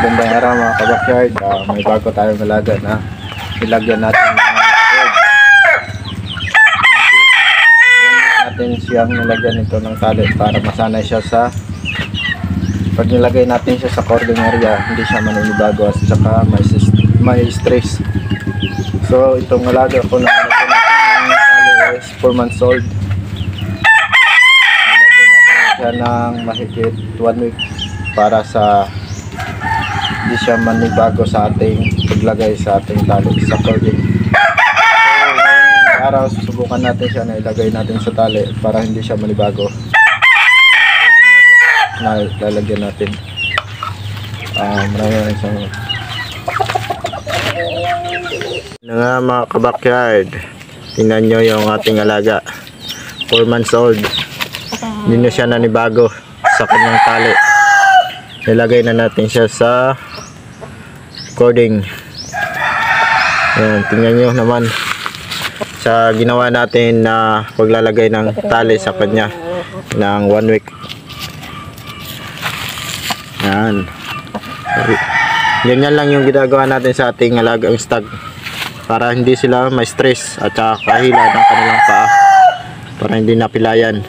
Magandang araw mga kabakyard. May bago tayong alaga na ilagyan natin ng food. Natin siyang nilagyan ito ng tali para masanay siya sa pag nilagay natin siya sa cording area, hindi siya maninibago at saka may stress. So itong alaga ko na nilagyan natin ng tali is 4 months old. Nilagyan natin siya ng mahigit 1 week para sa hindi siya manibago sa ating paglagay sa ating tali sa cording. So, ngayong araw susubukan natin siya na ilagay natin sa tali para hindi siya manibago na lalagyan natin. Maraming salamat. Nga mga kabakyard, tingnan nyo yung ating alaga, 4 months old. Hindi na siya nanibago sa kanyang tali. Nilagay na natin siya sa cording. Ayan, tingnan nyo naman sa ginawa natin na paglalagay ng tali sa kanya ng 1 week. Ayan. Ganyan lang yung ginagawa natin sa ating alagang stag para hindi sila may stress at saka kahila ng kanilang paa, para hindi napilayan.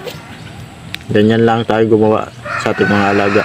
Ganyan lang tayo gumawa sa ating mga alaga.